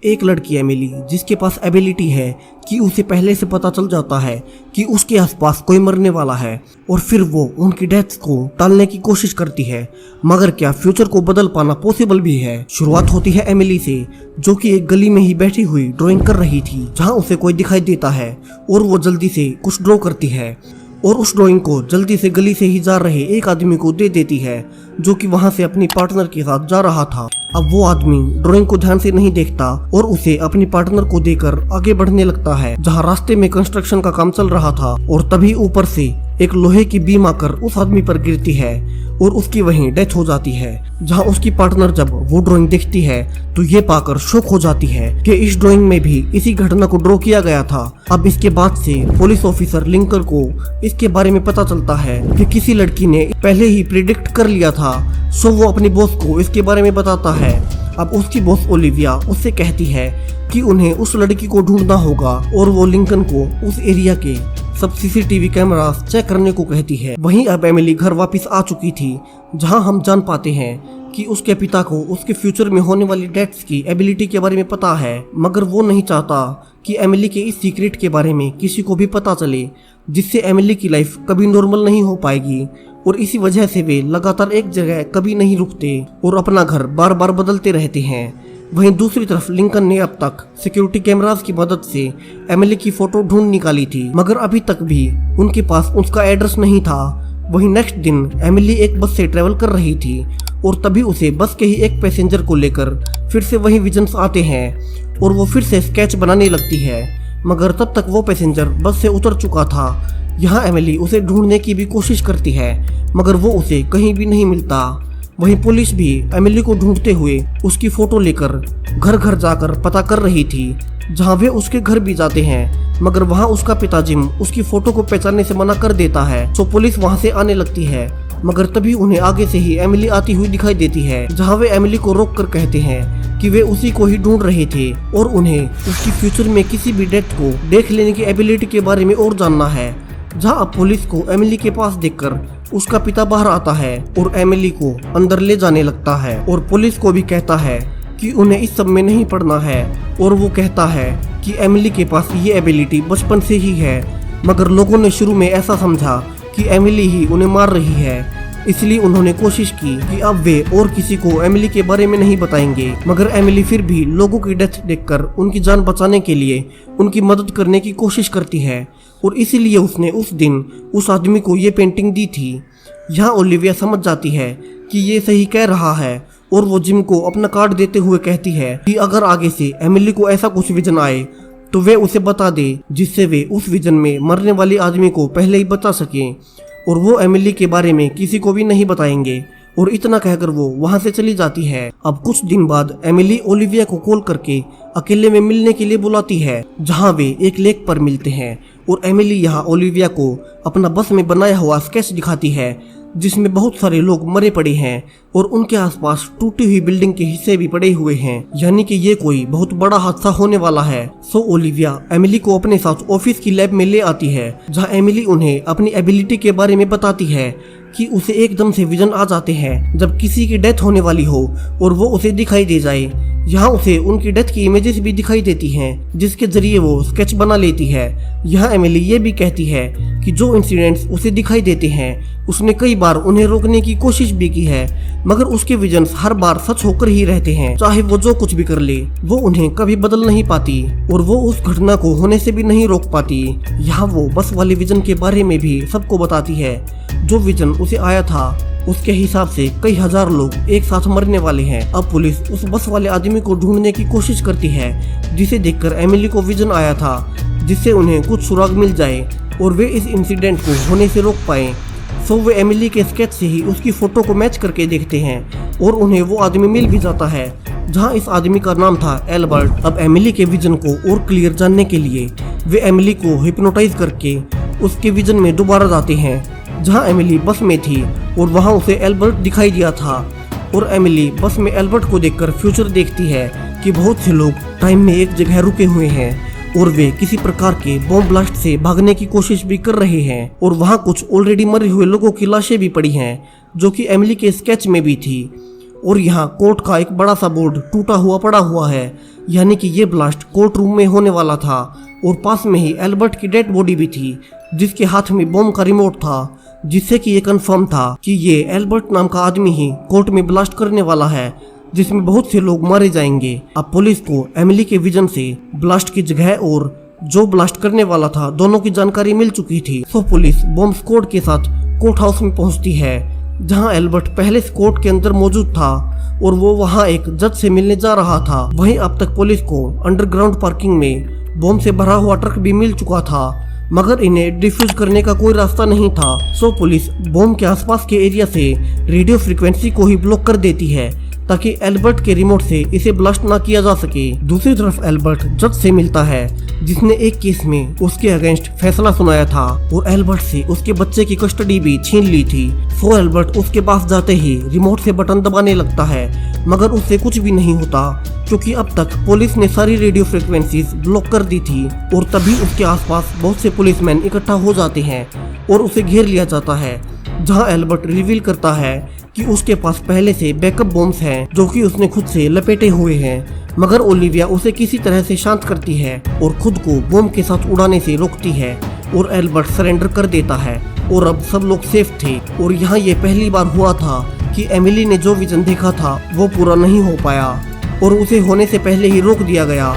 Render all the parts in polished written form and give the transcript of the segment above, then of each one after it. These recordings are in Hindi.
एक लड़की एमिली जिसके पास एबिलिटी है कि उसे पहले से पता चल जाता है कि उसके आसपास कोई मरने वाला है और फिर वो उनकी डेथ को टालने की कोशिश करती है। मगर क्या फ्यूचर को बदल पाना पॉसिबल भी है? शुरुआत होती है एमिली से, जो कि एक गली में ही बैठी हुई ड्राइंग कर रही थी, जहां उसे कोई दिखाई देता है और वो जल्दी से कुछ ड्रॉ करती है और उस ड्राइंग को जल्दी से गली से ही जा रहे एक आदमी को दे देती है, जो कि वहां से अपनी पार्टनर के साथ जा रहा था। अब वो आदमी ड्राइंग को ध्यान से नहीं देखता और उसे अपनी पार्टनर को देकर आगे बढ़ने लगता है, जहां रास्ते में कंस्ट्रक्शन का काम चल रहा था। और तभी ऊपर से एक लोहे की बीम आकर उस आदमी पर गिरती है और उसकी वहीं डेथ हो जाती है। जहां उसकी पार्टनर जब वो ड्राइंग देखती है तो ये पाकर शॉक हो जाती है कि इस ड्राइंग में भी इसी घटना को ड्रॉ किया गया था। अब इसके बाद से पुलिस ऑफिसर लिंकन को इसके बारे में पता चलता है कि किसी लड़की ने पहले ही प्रिडिक्ट कर लिया था, सो वो अपनी बॉस को इसके बारे में बताता है। अब उसकी बॉस ओलिविया उससे कहती है कि उन्हें उस लड़की को ढूंढना होगा और वो लिंकन को उस एरिया के सब सीसीटीवी कैमरा चेक करने को कहती है। वहीं अब एमिली घर वापस आ चुकी थी, जहां हम जान पाते हैं कि उसके पिता को उसके फ्यूचर में होने वाली डेथ्स की एबिलिटी के बारे में पता है, मगर वो नहीं चाहता कि एमिली के इस सीक्रेट के बारे में किसी को भी पता चले, जिससे एमिली की लाइफ कभी नॉर्मल नहीं हो पाएगी। और इसी वजह से वे लगातार एक जगह कभी नहीं रुकते और अपना घर बार बार बदलते रहते हैं। वहीं दूसरी तरफ लिंकन ने अब तक सिक्योरिटी कैमरास की मदद से एमिली की फोटो ढूंढ निकाली थी, मगर अभी तक भी उनके पास उसका एड्रेस नहीं था। वहीं नेक्स्ट दिन एमिली एक बस से ट्रेवल कर रही थी और तभी उसे बस के ही एक पैसेंजर को लेकर फिर से वही विजन्स आते हैं और वो फिर से स्केच बनाने लगती है, मगर तब तक वो पैसेंजर बस से उतर चुका था। यहाँ एमिली उसे ढूंढने की भी कोशिश करती है, मगर वो उसे कहीं भी नहीं मिलता। वहीं पुलिस भी एमिली को ढूंढते हुए उसकी फोटो लेकर घर घर जाकर पता कर रही थी, जहां वे उसके घर भी जाते हैं, मगर वहां उसका पिता जिम उसकी फोटो को पहचानने से मना कर देता है। तो पुलिस वहां से आने लगती है, मगर तभी उन्हें आगे से ही एमिली आती हुई दिखाई देती है, जहां वे एमिली को रोक कर कहते हैं कि वे उसी को ही ढूंढ रहे थे और उन्हें उसकी फ्यूचर में किसी भी डेथ को देख लेने की एबिलिटी के बारे में और जानना है। जहां अब पुलिस को एमिली के पास देखकर उसका पिता बाहर आता है और एमिली को अंदर ले जाने लगता है और पुलिस को भी कहता है कि उन्हें इस सब में नहीं पड़ना है। और वो कहता है कि एमिली के पास ये एबिलिटी बचपन से ही है, मगर लोगों ने शुरू में ऐसा समझा कि एमिली ही उन्हें मार रही है, इसलिए उन्होंने कोशिश की कि अब वे और किसी को एमिली के बारे में नहीं बताएंगे। मगर एमिली फिर भी लोगों की डेथ देखकर उनकी जान बचाने के लिए उनकी मदद करने की कोशिश करती है और इसीलिए उसने उस दिन उस आदमी को ये पेंटिंग दी थी। यहाँ ओलिविया समझ जाती है कि ये सही कह रहा है और वो जिम को अपना कार्ड देते हुए कहती है कि अगर आगे से एमिली को ऐसा कुछ विजन आए तो वे उसे बता दे, जिससे वे उस विजन में मरने वाले आदमी को पहले ही बचा सकें और वो एमिली के बारे में किसी को भी नहीं बताएंगे। और इतना कहकर वो वहां से चली जाती है। अब कुछ दिन बाद एमिली ओलिविया को कॉल करके अकेले में मिलने के लिए बुलाती है, जहां वे एक लेक पर मिलते हैं और एमिली यहाँ ओलिविया को अपना बस में बनाया हुआ स्केच दिखाती है, जिसमें बहुत सारे लोग मरे पड़े हैं और उनके आसपास टूटी हुई बिल्डिंग के हिस्से भी पड़े हुए हैं, यानी कि ये कोई बहुत बड़ा हादसा होने वाला है। सो ओलिविया एमिली को अपने साथ ऑफिस की लैब में ले आती है, जहां एमिली उन्हें अपनी एबिलिटी के बारे में बताती है कि उसे एकदम से विजन आ जाते हैं जब किसी की डेथ होने वाली हो और वो उसे दिखाई दे जाए। यहाँ उसे उनकी डेथ की इमेजेस भी दिखाई देती हैं, जिसके जरिए वो स्केच बना लेती है। यहाँ एमिली ये भी कहती है कि जो इंसिडेंट्स उसे दिखाई देते हैं उसने कई बार उन्हें रोकने की कोशिश भी की है, मगर उसके विजन्स हर बार सच होकर ही रहते हैं। चाहे वो जो कुछ भी कर ले, वो उन्हें कभी बदल नहीं पाती और वो उस घटना को होने से भी नहीं रोक पाती। यहाँ वो बस वाले विजन के बारे में भी सबको बताती है। जो विजन उसे आया था उसके हिसाब से कई हजार लोग एक साथ मरने वाले हैं। अब पुलिस उस बस वाले आदमी को ढूंढने की कोशिश करती है, जिसे देखकर एमिली को विजन आया था, जिससे उन्हें कुछ सुराग मिल जाए और वे इस इंसिडेंट को होने से रोक पाए। सो वे एमिली के स्केच से ही उसकी फोटो को मैच करके देखते हैं और उन्हें वो आदमी मिल भी जाता है, जहां इस आदमी का नाम था एल्बर्ट। अब एमिली के विजन को और क्लियर जानने के लिए वे एमिली को हिप्नोटाइज करके उसके विजन में दोबारा जाते हैं, जहां एमिली बस में थी और वहां उसे एल्बर्ट दिखाई दिया था। और एमिली बस में एल्बर्ट को देखकर फ्यूचर देखती है कि बहुत से लोग टाइम में एक जगह रुके हुए हैं और वे किसी प्रकार के बॉम्ब ब्लास्ट से भागने की कोशिश भी कर रहे हैं और वहां कुछ ऑलरेडी मरे हुए लोगों की लाशें भी पड़ी हैं, जो कि एमिली के स्केच में भी थी। और यहाँ कोर्ट का एक बड़ा सा बोर्ड टूटा हुआ पड़ा हुआ है, यानी कि ये ब्लास्ट कोर्ट रूम में होने वाला था। और पास में ही एल्बर्ट की डेड बॉडी भी थी, जिसके हाथ में बॉम्ब का रिमोट था, जिससे कि ये कंफर्म था कि ये एल्बर्ट नाम का आदमी ही कोर्ट में ब्लास्ट करने वाला है, जिसमें बहुत से लोग मारे जाएंगे। अब पुलिस को एमिली के विजन से ब्लास्ट की जगह और जो ब्लास्ट करने वाला था दोनों की जानकारी मिल चुकी थी। तो पुलिस बॉम्ब स्क्वाड के साथ कोर्ट हाउस में पहुंचती है, जहां एल्बर्ट पहले से कोर्ट के अंदर मौजूद था और वो वहां एक जज से मिलने जा रहा था। वहीं अब तक पुलिस को अंडरग्राउंड पार्किंग में बॉम्ब से भरा हुआ ट्रक भी मिल चुका था, मगर इन्हें डिफ्यूज करने का कोई रास्ता नहीं था। सो पुलिस बॉम्ब के आसपास के एरिया से रेडियो फ्रीक्वेंसी को ही ब्लॉक कर देती है, ताकि एल्बर्ट के रिमोट से इसे ब्लास्ट ना किया जा सके। दूसरी तरफ एल्बर्ट जज से मिलता है, जिसने एक केस में उसके अगेंस्ट फैसला सुनाया था और एल्बर्ट से उसके बच्चे की कस्टडी भी छीन ली थी। सो एल्बर्ट उसके पास जाते ही रिमोट से बटन दबाने लगता है, मगर उससे कुछ भी नहीं होता, क्योंकि अब तक पुलिस ने सारी रेडियो फ्रीक्वेंसीज ब्लॉक कर दी थी। और तभी उसके आसपास बहुत से पुलिसमैन इकट्ठा हो जाते हैं और उसे घेर लिया जाता है, जहां एल्बर्ट रिवील करता है कि उसके पास पहले से बैकअप बॉम्ब्स हैं, जो कि उसने खुद से लपेटे हुए हैं। मगर ओलिविया उसे किसी तरह से शांत करती है और खुद को बॉम्ब के साथ उड़ाने से रोकती है और एल्बर्ट सरेंडर कर देता है और अब सब लोग सेफ थे। और यहाँ ये पहली बार हुआ था कि एमिली ने जो विजन देखा था वो पूरा नहीं हो पाया और उसे होने से पहले ही रोक दिया गया।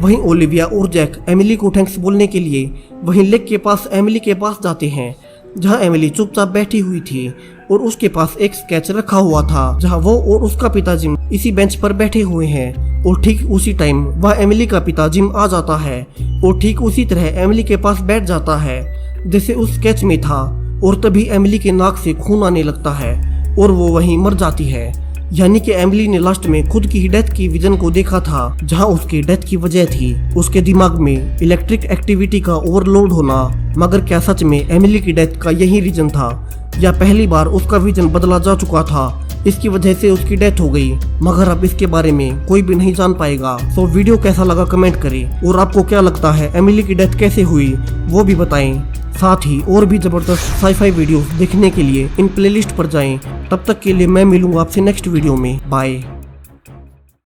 वहीं ओलिविया और जैक एमिली को थैंक्स बोलने के लिए वहीं लेक के पास एमिली के पास जाते हैं, जहां एमिली चुपचाप बैठी हुई थी और उसके पास एक स्केच रखा हुआ था, जहां वो और उसका पिता जिम इसी बेंच पर बैठे हुए हैं। और ठीक उसी टाइम वह एमिली का पिता जिम आ जाता है और ठीक उसी तरह एमिली के पास बैठ जाता है जैसे उस स्केच में था। और तभी एमिली के नाक से खून आने लगता है और वो वहीं मर जाती है, यानी कि एमिली ने लास्ट में खुद की डेथ की विजन को देखा था, जहां उसकी डेथ की वजह थी उसके दिमाग में इलेक्ट्रिक एक्टिविटी का ओवरलोड होना। मगर क्या सच में एमिली की डेथ का यही रीजन था, या पहली बार उसका विजन बदला जा चुका था, इसकी वजह से उसकी डेथ हो गई? मगर अब इसके बारे में कोई भी नहीं जान पाएगा। तो वीडियो कैसा लगा कमेंट करें, और आपको क्या लगता है एमिली की डेथ कैसे हुई वो भी बताएं। साथ ही और भी जबरदस्त साई-फाई वीडियो देखने के लिए इन प्लेलिस्ट पर जाएं। तब तक के लिए मैं मिलूंगा आपसे नेक्स्ट वीडियो में। बाय।